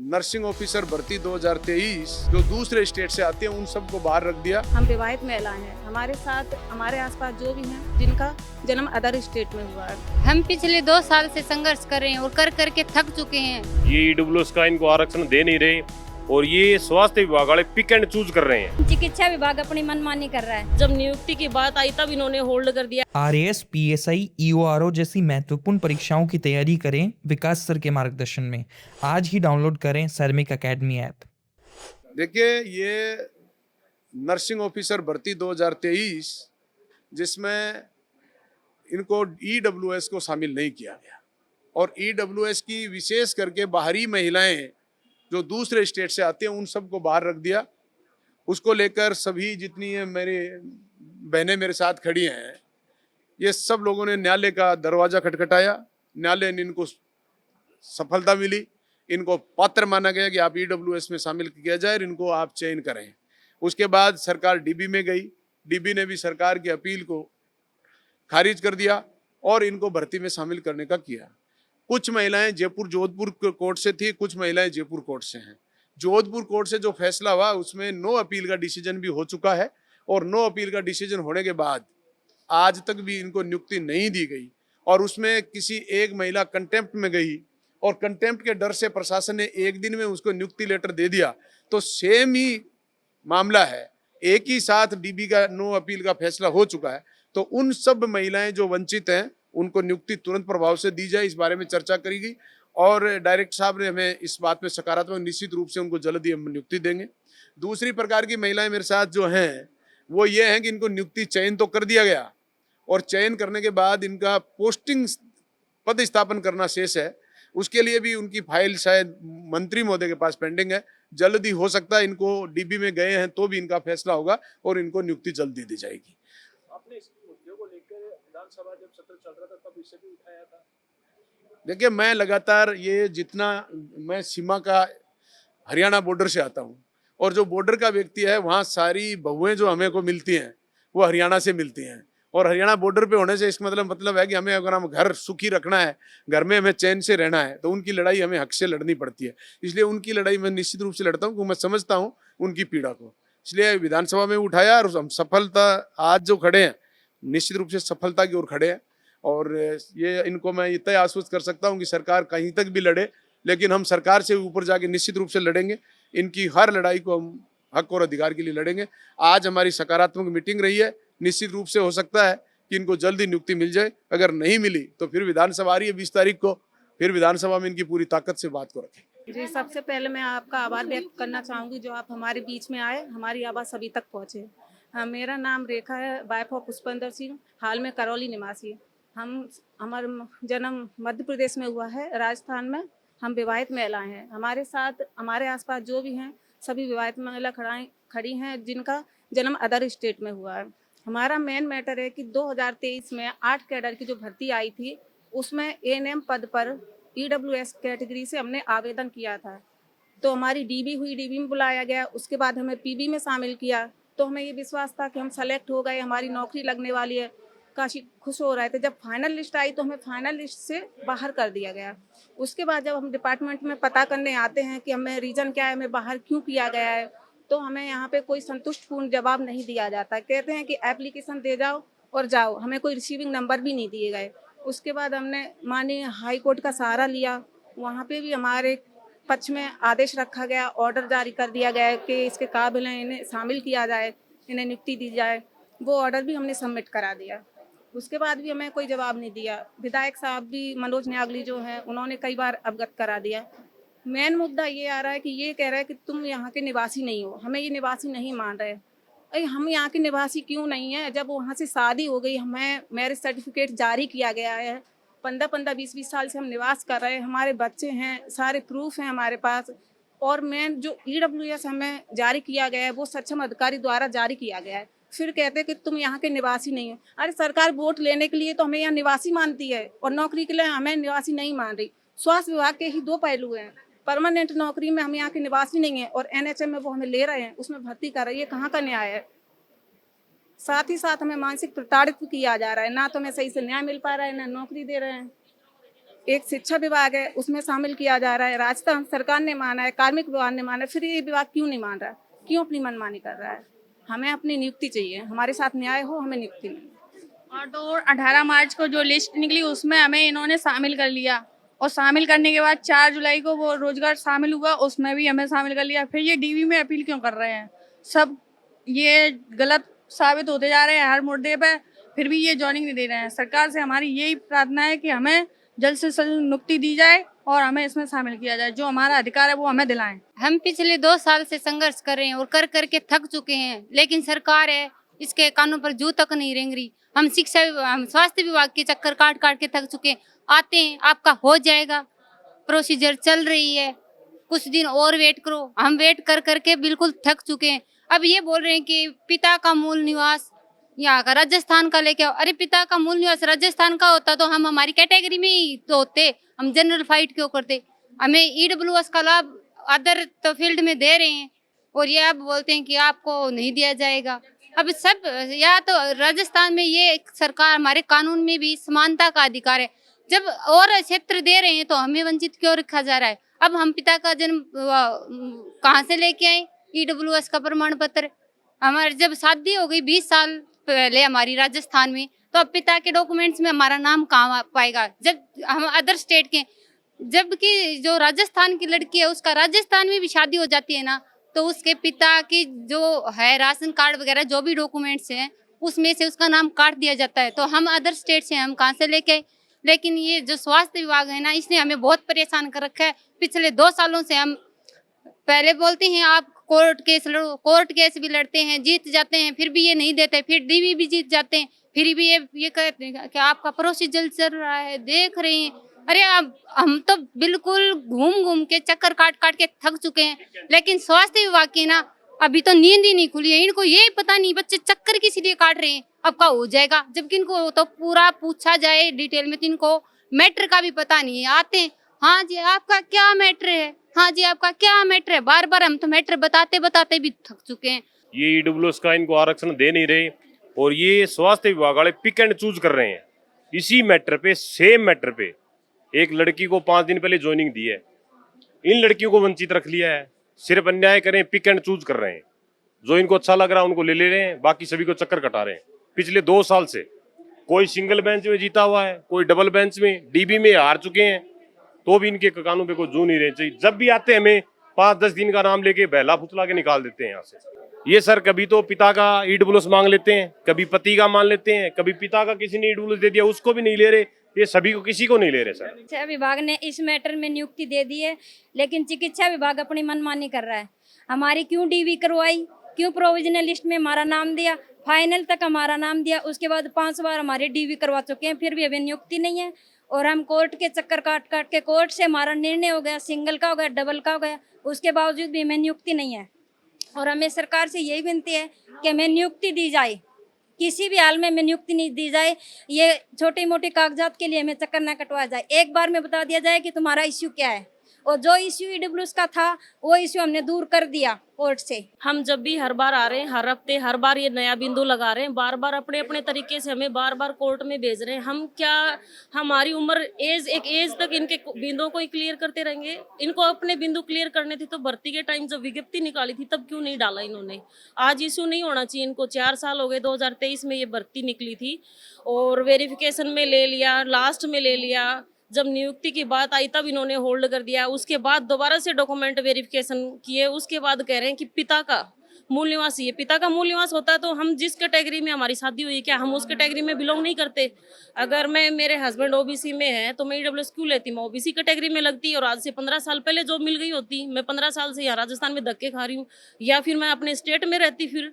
Nursing officer भर्ती 2023 जो दूसरे स्टेट से आते हैं उन सबको बाहर रख दिया। हम विवाहित महिला हैं, हमारे साथ हमारे आसपास जो भी हैं जिनका जन्म अदर स्टेट में हुआ है। हम पिछले 2 साल से संघर्ष कर रहे हैं और कर करके थक चुके हैं। ये ईडब्ल्यूएस का इनको आरक्षण दे नहीं रहे और ये स्वास्थ्य विभाग वाले पिक एंड चूज कर रहे हैं। चिकित्सा विभाग अपनी मनमानी कर रहा है। जब नियुक्ति की बात आई तब इन्होंने होल्ड कर दिया। आरएएस, पीएसआई, ईओआरओ जैसी महत्वपूर्ण परीक्षाओं की तैयारी करें विकास सर के मार्गदर्शन में। आज ही डाउनलोड करें सैरमिक एकेडमी ऐप। देखिए, ये नर्सिंग ऑफिसर भर्ती 2023 जिसमें इनको ईडब्ल्यूएस को शामिल नहीं किया गया और ईडब्ल्यूएस की विशेष करके बाहरी महिलाएं जो दूसरे स्टेट से आते हैं उन सबको बाहर रख दिया। उसको लेकर सभी जितनी है मेरी बहनें मेरे साथ खड़ी हैं, ये सब लोगों ने न्यायालय का दरवाज़ा खटखटाया। न्यायालय ने इनको सफलता मिली, इनको पात्र माना गया कि आप ईडब्ल्यूएस में शामिल किया जाए और इनको आप चयन करें। उसके बाद सरकार डीबी में गई, डीबी ने भी सरकार की अपील को खारिज कर दिया और इनको भर्ती में शामिल करने का किया। कुछ महिलाएं जयपुर जोधपुर कोर्ट से थी, कुछ महिलाएं जयपुर कोर्ट से हैं। जोधपुर कोर्ट से जो फैसला हुआ उसमें नो अपील का डिसीजन भी हो चुका है और नो अपील का डिसीजन होने के बाद आज तक भी इनको नियुक्ति नहीं दी गई और उसमें किसी एक महिला कंटेम्प्ट में गई और कंटेम्प्ट के डर से प्रशासन ने एक दिन में उसको नियुक्ति लेटर दे दिया। तो सेम ही मामला है, एक ही साथ डीबी का नो अपील का फैसला हो चुका है। तो उन सब महिलाएं जो वंचित हैं उनको नियुक्ति तुरंत प्रभाव से दी जाए, इस बारे में चर्चा करी गई और डायरेक्टर साहब ने हमें इस बात में सकारात्मक निश्चित रूप से उनको जल्दी हम नियुक्ति देंगे। दूसरी प्रकार की महिलाएं मेरे साथ जो हैं वो ये हैं कि इनको नियुक्ति चयन तो कर दिया गया और चयन करने के बाद इनका पोस्टिंग पद स्थापन करना शेष है। उसके लिए भी उनकी फाइल शायद मंत्री महोदय के पास पेंडिंग है। जल्दी हो सकता है, इनको डीबी में गए हैं तो भी इनका फैसला होगा और इनको नियुक्ति जल्दी दी जाएगी। आपने इस मुद्दे को लेकर विधानसभा जब सत्र चल रहा था तब इसे भी उठाया था? देखिए, मैं लगातार ये जितना मैं सीमा का हरियाणा बॉर्डर से आता हूँ और जो बॉर्डर का व्यक्ति है वहाँ सारी बहुएं जो हमें को मिलती हैं वो हरियाणा से मिलती हैं और हरियाणा बॉर्डर पे होने से इसका मतलब है कि हमें अगर हम घर सुखी रखना है, घर में हमें चैन से रहना है तो उनकी लड़ाई हमें हक से लड़नी पड़ती है। इसलिए उनकी लड़ाई मैं निश्चित रूप से लड़ता हूँ क्योंकि मैं समझता हूँ उनकी पीड़ा को। इसलिए विधानसभा में उठाया और हम सफलता आज जो खड़े हैं निश्चित रूप से सफलता की ओर खड़े हैं और ये इनको मैं इतना आश्वस्त कर सकता हूँ कि सरकार कहीं तक भी लड़े लेकिन हम सरकार से ऊपर जाके निश्चित रूप से लड़ेंगे। इनकी हर लड़ाई को हम हक और अधिकार के लिए लड़ेंगे। आज हमारी सकारात्मक मीटिंग रही है, निश्चित रूप से हो सकता है कि इनको जल्दी नियुक्ति मिल जाए। अगर नहीं मिली तो फिर विधानसभा आ रही है 20 तारीख को, फिर विधानसभा में इनकी पूरी ताकत से बात को रखें। जी, सबसे पहले मैं आपका आभार व्यक्त करना चाहूँगी जो आप हमारे बीच में आए, हमारी आवाज़ सभी तक पहुँचे। मेरा नाम रेखा है, वाइफ ऑफ पुष्पेंद्र सिंह, हाल में करौली निवासी। हमारा जन्म मध्य प्रदेश में हुआ है, राजस्थान में। हम विवाहित महिलाएं हैं, हमारे साथ हमारे आसपास जो भी हैं सभी विवाहित महिला खड़ी हैं जिनका जन्म अदर स्टेट में हुआ है। हमारा मेन मैटर है कि 2023 में 8 कैडर की जो भर्ती आई थी उसमें एएनएम पद पर ईडब्ल्यूएस कैटेगरी से हमने आवेदन किया था। तो हमारी डीबी हुई, डीबी में बुलाया गया, उसके बाद हमें पीबी में शामिल किया तो हमें ये विश्वास था कि हम सेलेक्ट हो गए, हमारी नौकरी लगने वाली है, काफ़ी खुश हो रहे थे। जब फाइनल लिस्ट आई तो हमें फाइनल लिस्ट से बाहर कर दिया गया। उसके बाद जब हम डिपार्टमेंट में पता करने आते हैं कि हमें रीज़न क्या है, हमें बाहर क्यों किया गया है, तो हमें यहाँ पे कोई संतुष्टपूर्ण जवाब नहीं दिया जाता। कहते हैं कि एप्लीकेशन दे जाओ और जाओ, हमें कोई रिसीविंग नंबर भी नहीं दिए गए। उसके बाद हमने माननीय हाई कोर्ट का सहारा लिया, वहाँ पे भी हमारे पक्ष में आदेश रखा गया, ऑर्डर जारी कर दिया गया कि इसके काबिल हैं, इन्हें शामिल किया जाए, इन्हें नियुक्ति दी जाए। वो ऑर्डर भी हमने सबमिट करा दिया। उसके बाद भी हमें कोई जवाब नहीं दिया। विधायक साहब भी मनोज न्यागली जो हैं उन्होंने कई बार अवगत करा दिया। मेन मुद्दा ये आ रहा है कि ये कह रहा है कि तुम यहाँ के निवासी नहीं हो, हमें ये निवासी नहीं मान रहे। अरे हम यहाँ के निवासी क्यों नहीं हैं? जब वहाँ से शादी हो गई, हमें मैरिज सर्टिफिकेट जारी किया गया है, 15-15, 20-20 साल से हम निवास कर रहे हैं, हमारे बच्चे हैं, सारे प्रूफ हैं हमारे पास। और मेन जो ईडब्ल्यूएस हमें जारी किया गया है वो सक्षम अधिकारी द्वारा जारी किया गया है। फिर कहते हैं कि तुम यहाँ के निवासी नहीं हो। अरे सरकार वोट लेने के लिए तो हमें यहाँ निवासी मानती है और नौकरी के लिए हमें निवासी नहीं मान रही। स्वास्थ्य विभाग के ही 2 पहलू हैं, परमानेंट नौकरी में हम यहाँ के निवासी नहीं है और एनएचएम में वो हमें ले रहे हैं, उसमें भर्ती कर रहे हैं। ये कहाँ का न्याय है? साथ ही साथ हमें मानसिक प्रताड़ित किया जा रहा है, ना तो हमें सही से न्याय मिल पा रहा है, ना नौकरी दे रहे हैं। एक शिक्षा विभाग है, उसमें शामिल किया जा रहा है। राजस्थान सरकार ने माना है, कार्मिक विभाग ने माना है, फिर ये विभाग क्यों नहीं मान रहा है? क्यों अपनी मनमानी कर रहा है? हमें अपनी नियुक्ति चाहिए, हमारे साथ न्याय हो, हमें नियुक्ति नहीं। और तो 18 मार्च को जो लिस्ट निकली उसमें हमें इन्होंने शामिल कर लिया, और शामिल करने के बाद 4 जुलाई को वो रोजगार शामिल हुआ, उसमें भी हमें शामिल कर लिया। फिर ये डीवी में अपील क्यों कर रहे हैं? सब ये गलत साबित होते जा रहे हैं हर मुद्दे पे, फिर भी ये ज्वाइनिंग नहीं दे रहे हैं। सरकार से हमारी यही प्रार्थना है कि हमें जल्द से जल्द नियुक्ति दी जाए और हमें इसमें शामिल किया जाए। जो हमारा अधिकार है वो हमें दिलाएं। हम पिछले 2 साल से संघर्ष कर रहे हैं और कर करके थक चुके हैं, लेकिन सरकार है इसके कानों पर जू तक नहीं रेंग रही। हम हम स्वास्थ्य विभाग के चक्कर काट काट के थक चुके हैं। आते हैं, आपका हो जाएगा, प्रोसीजर चल रही है, कुछ दिन और वेट करो। हम वेट कर करके बिल्कुल थक चुके हैं। अब ये बोल रहे हैं कि पिता का मूल निवास यहाँ का राजस्थान का लेके आओ। अरे पिता का मूल निवास राजस्थान का होता तो हम हमारी कैटेगरी में ही तो होते, हम जनरल फाइट क्यों करते? हमें ईडब्ल्यूएस का लाभ अदर तो फील्ड में दे रहे हैं और ये अब बोलते हैं कि आपको नहीं दिया जाएगा। अब सब या तो राजस्थान में ये सरकार, हमारे कानून में भी समानता का अधिकार है। जब और क्षेत्र दे रहे हैं तो हमें वंचित क्यों रखा जा रहा है? अब हम पिता का जन्म कहाँ से लेके आए? ईडब्ल्यूएस का प्रमाण पत्र। हमारे जब शादी हो गई 20 साल पहले हमारी राजस्थान में, तो अब पिता के डॉक्यूमेंट्स में हमारा नाम कहाँ पाएगा? जब हम अदर स्टेट के, जबकि जो राजस्थान की लड़की है उसका राजस्थान में भी शादी हो जाती है ना, तो उसके पिता की जो है राशन कार्ड वगैरह जो भी डॉक्यूमेंट्स हैं उसमें से उसका नाम काट दिया जाता है। तो हम अदर स्टेट से हम कहाँ से लेके आए? लेकिन ये जो स्वास्थ्य विभाग है ना, इसने हमें बहुत परेशान कर रखा है। पिछले 2 सालों से हम पहले बोलते हैं आप कोर्ट केस लड़ो, कोर्ट केस भी लड़ते हैं, जीत जाते हैं, फिर भी ये नहीं देते, फिर डीवी भी जीत जाते हैं, फिर भी ये कहते हैं कि आपका प्रोसीजर चल रहा है, देख रहे हैं। अरे अब हम तो बिल्कुल घूम घूम के चक्कर काट काट के थक चुके हैं। लेकिन स्वास्थ्य विभाग की ना अभी तो नींद ही नहीं खुली है। इनको ये पता नहीं बच्चे चक्कर किस लिए काट रहे हैं, अब का हो जाएगा। जबकि इनको तो पूरा पूछा जाए डिटेल में तो इनको मैटर का भी पता नहीं है। आते हैं, हाँ जी आपका क्या मैटर है, हाँ जी आपका क्या मैटर है। बार बार हम तो मैटर बताते बताते भी थक चुके हैं। ये ईडब्ल्यूएस का इनको आरक्षण दे नहीं रहे और ये स्वास्थ्य विभाग वाले पिक एंड चूज कर रहे हैं। इसी मैटर पे, सेम मैटर पे एक लड़की को 5 दिन पहले ज्वाइनिंग दी है, इन लड़कियों को वंचित रख लिया है। सिर्फ अन्याय करें, पिक एंड चूज कर रहे हैं। जो इनको अच्छा लग रहा है उनको ले रहे हैं, बाकी सभी को चक्कर कटा रहे हैं। पिछले 2 साल से कोई सिंगल बेंच में जीता हुआ है, कोई डबल बेंच में, डीबी में हार चुके हैं, तो भी इनके कानों पे कोई जू नहीं रहनी चाहिए। जब भी आते हैं हमें 5-10 दिन का नाम लेके बहला फुसला के निकाल देते हैं यहाँ से। ये सर कभी तो पिता का ईडब्ल्यूएस मांग लेते हैं, कभी पति का मान लेते हैं, कभी पिता का किसी ने ईडब्ल्यूएस दे दिया उसको भी नहीं ले रहे। ये सभी को, किसी को नहीं ले रहे सर। चिकित्सा विभाग ने इस मैटर में नियुक्ति दे दी है, लेकिन चिकित्सा विभाग अपनी मनमानी कर रहा है। हमारी क्यों डीवी करवाई, क्यों प्रोविजनल लिस्ट में हमारा नाम दिया, फाइनल तक हमारा नाम दिया, उसके बाद 5 बार हमारे डीवी करवा चुके हैं, फिर भी अभी नियुक्ति नहीं है। और हम कोर्ट के चक्कर काट काट के कोर्ट से हमारा निर्णय हो गया, सिंगल का हो गया, डबल का हो गया, उसके बावजूद भी हमें नियुक्ति नहीं है। और हमें सरकार से यही विनती है कि हमें नियुक्ति दी जाए, किसी भी हाल में हमें नियुक्ति नहीं दी जाए। ये छोटे मोटे कागजात के लिए हमें चक्कर ना कटवाया जाए। एक बार में बता दिया जाए कि तुम्हारा इश्यू क्या है, और जो इश्यू ईडब्ल्यूएस का था वो इश्यू हमने दूर कर दिया कोर्ट से। हम जब भी हर बार आ रहे हैं, हर हफ्ते हर बार ये नया बिंदु लगा रहे हैं, बार बार अपने अपने तरीके से हमें बार बार कोर्ट में भेज रहे हैं। हम क्या, हमारी उम्र एक एज तक इनके बिंदुओं को ही क्लियर करते रहेंगे? इनको अपने बिंदु क्लियर करने थे तो भर्ती के टाइम जब विज्ञप्ति निकाली थी तब क्यों नहीं डाला इन्होंने? आज इश्यू नहीं होना चाहिए इनको। 4 साल हो गए, 2023 में ये भर्ती निकली थी और वेरिफिकेशन में ले लिया, लास्ट में ले लिया, जब नियुक्ति की बात आई तब इन्होंने होल्ड कर दिया। उसके बाद दोबारा से डॉक्यूमेंट वेरिफिकेशन किए, उसके बाद कह रहे हैं कि पिता का मूल निवास, ये पिता का मूल निवास होता है तो हम जिस कैटेगरी में हमारी शादी हुई, क्या हम उस कैटेगरी में बिलोंग नहीं करते? अगर मेरे हस्बैंड ओबीसी में है तो मैं ईडब्ल्यूएस क्यों लेती? मैं ओबीसी कैटेगरी में लगती और आज से 15 साल पहले जॉब मिल गई होती। मैं 15 साल से यहाँ राजस्थान में धक्के खा रही हूँ, या फिर मैं अपने स्टेट में रहती फिर,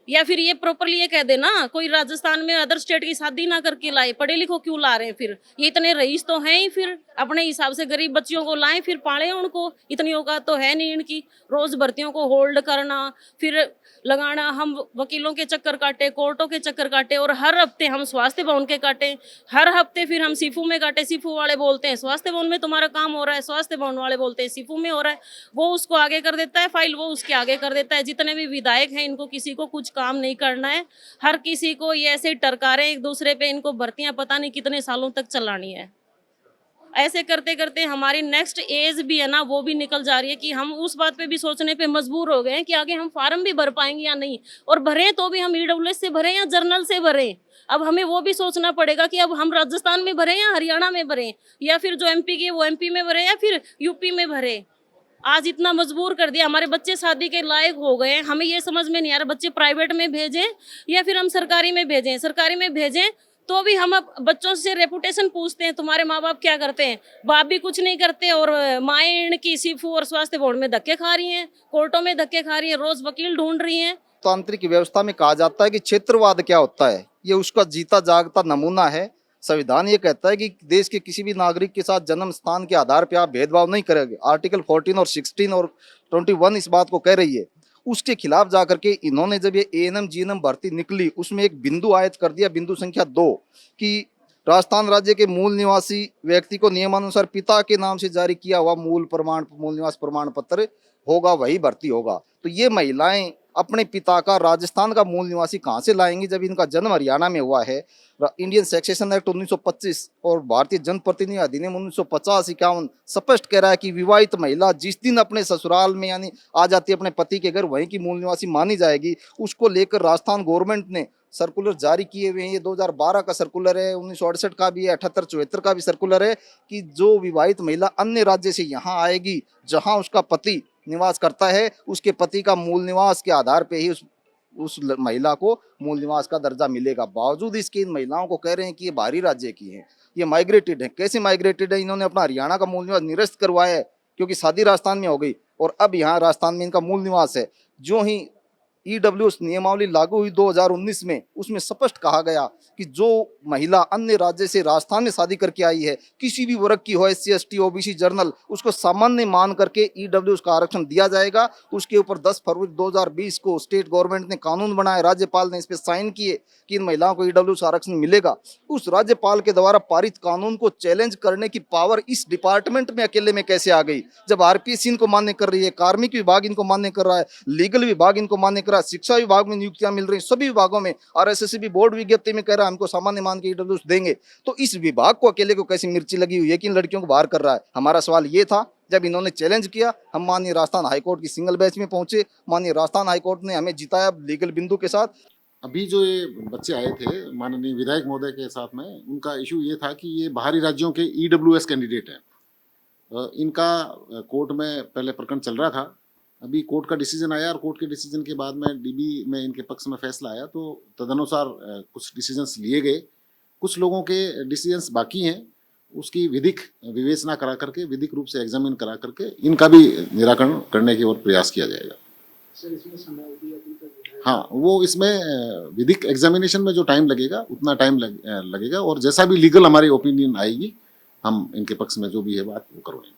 या फिर ये प्रॉपरली ये कह देना कोई राजस्थान में अदर स्टेट की शादी ना करके लाए, पढ़े लिखो क्यों ला रहे हैं? फिर ये इतने रईस तो हैं ही, फिर अपने हिसाब से गरीब बच्चियों को लाएं, फिर पालें उनको। इतनी औकात तो है नहीं इनकी। रोज भर्तियों को होल्ड करना, फिर लगाना। हम वकीलों के चक्कर काटे, कोर्टों के चक्कर काटे, और हर हफ्ते हम स्वास्थ्य भवन के काटे, हर हफ्ते फिर हम सीफू में काटे। सीफू वाले बोलते हैं स्वास्थ्य भवन में तुम्हारा काम हो रहा है, स्वास्थ्य भवन वाले बोलते हैं सीफू में हो रहा है। वो उसको आगे कर देता है फाइल, वो उसके आगे कर देता है। जितने भी विधायक हैं इनको किसी को कुछ काम नहीं करना है, हर किसी को ये ऐसे टरका रहे हैं एक दूसरे पे। इनको भर्तियां पता नहीं कितने सालों तक चलानी है। ऐसे करते करते हमारी नेक्स्ट एज भी है ना वो भी निकल जा रही है कि हम उस बात पे भी सोचने पे मजबूर हो गए हैं कि आगे हम फार्म भी भर पाएंगे या नहीं, और भरें तो भी हम ईडब्ल्यूएस से भरें या जर्नल से भरें। अब हमें वो भी सोचना पड़ेगा कि अब हम राजस्थान में भरें या हरियाणा में भरें, या फिर जो एमपी के वो एमपी में भरे या फिर यूपी में भरे। आज इतना मजबूर कर दिया, हमारे बच्चे शादी के लायक हो गए हैं, हमें ये समझ में नहीं आ रहा बच्चे प्राइवेट में भेजें या फिर हम सरकारी में भेजें। सरकारी में भेजें तो भी हम अब बच्चों से रेपुटेशन पूछते हैं, तुम्हारे माँ बाप क्या करते हैं, बाप भी कुछ नहीं करते और माएँ इनकी सीफू और स्वास्थ्य बोर्ड में धक्के खा रही हैं, कोर्टों में धक्के खा रही हैं, रोज वकील ढूंढ रही हैं। तांत्रिक व्यवस्था में कहा जाता है कि क्षेत्रवाद क्या होता है, ये उसका जीता जागता नमूना है। संविधान ये कहता है कि देश के किसी भी नागरिक के साथ जन्म स्थान के आधार पर आप भेदभाव नहीं करेंगे। आर्टिकल 14 और 16 और 21 इस बात को कह रही है। उसके खिलाफ जाकर के इन्होंने जब ये एएनएम जीएनएम भर्ती निकली उसमें एक बिंदु आयत कर दिया, बिंदु संख्या 2, कि राजस्थान राज्य के मूल निवासी व्यक्ति को नियमानुसार पिता के नाम से जारी किया हुआ मूल निवास प्रमाण पत्र होगा, वही भर्ती होगा। तो ये महिलाएं अपने पिता का राजस्थान का मूल निवासी कहाँ से लाएंगी जब इनका जन्म हरियाणा में हुआ है। इंडियन सक्सेशन एक्ट 1925 और भारतीय जनप्रतिनिधि अधिनियम 1950-51 स्पष्ट कह रहा है कि विवाहित महिला जिस दिन अपने ससुराल में यानी आ जाती है अपने पति के घर, वहीं की मूल निवासी मानी जाएगी। उसको लेकर राजस्थान गवर्नमेंट ने सर्कुलर जारी किए हुए हैं। ये 2012 का सर्कुलर है, 1968 का भी है, 78-74 का भी सर्कुलर है कि जो विवाहित महिला अन्य राज्य से यहाँ आएगी जहाँ उसका पति निवास करता है, उसके पति का मूल निवास के आधार पे ही उस महिला को मूल निवास का दर्जा मिलेगा। बावजूद इसके इन महिलाओं को कह रहे हैं कि ये बाहरी राज्य की हैं, ये माइग्रेटेड है। कैसे माइग्रेटेड है? इन्होंने अपना हरियाणा का मूल निवास निरस्त करवाया है क्योंकि शादी राजस्थान में हो गई और अब यहाँ राजस्थान में इनका मूल निवास है। जो ही ईडब्ल्यूएस नियमावली लागू हुई 2019 में, उसमें स्पष्ट कहा गया कि जो महिला अन्य राज्य से राजस्थान में शादी करके आई है, किसी भी वर्ग की हो, SC ST OBC जनरल, उसको सामान्य मान करके ईडब्ल्यूएस का आरक्षण दिया जाएगा। उसके ऊपर 10 फरवरी 2020 को स्टेट गवर्नमेंट ने कानून बनाया, राज्यपाल ने इस पर साइन किए कि इन महिलाओं को ईडब्ल्यूएस आरक्षण मिलेगा। उस राज्यपाल के द्वारा पारित कानून को चैलेंज करने की पावर इस डिपार्टमेंट में अकेले में कैसे आ गई? जब RPSC इनको मान्य कर रही है, कार्मिक विभाग इनको मान्य कर रहा है, लीगल विभाग इनको मान्य कर रहा है, शिक्षा विभाग में नियुक्तियां मिल रही, सभी विभागों में, और SSB बोर्ड विज्ञप्ति में कह रहा है हमको सामान्य मान के ईडब्ल्यूएस देंगे। तो इस विभाग को अकेले को कैसी मिर्ची लगी हुई है कि इन लड़कियों को बाहर कर रहा है? हमारा सवाल ये था। जब इन्होंने चैलेंज किया, हम माननीय राजस्थान हाईकोर्ट की सिंगल बेंच में पहुंचे। माननीय राजस्थान हाईकोर्ट ने हमें जिताया लीगल बिंदु के साथ। अभी जो ये बच्चे आए थे माननीय विधायक महोदय के साथ में, उनका इशू ये था कि ये बाहरी राज्यों के ईडब्ल्यूएस कैंडिडेट हैं। इनका कोर्ट में पहले प्रकरण चल रहा था, अभी कोर्ट का डिसीजन आया और कोर्ट के डिसीजन के बाद में DB में इनके पक्ष में फैसला आया, तो तदनुसार कुछ डिसीजंस लिए गए। कुछ लोगों के डिसीजंस बाकी हैं, उसकी विधिक विवेचना करा करके, विधिक रूप से एग्जामिन करा करके इनका भी निराकरण करने की ओर प्रयास किया जाएगा। सर इसमें समय अवधि अभी तक? हाँ, वो इसमें विधिक एग्जामिनेशन में जो टाइम लगेगा उतना टाइम लगेगा, और जैसा भी लीगल हमारी ओपिनियन आएगी हम इनके पक्ष में जो भी है बात वो करवाएंगे।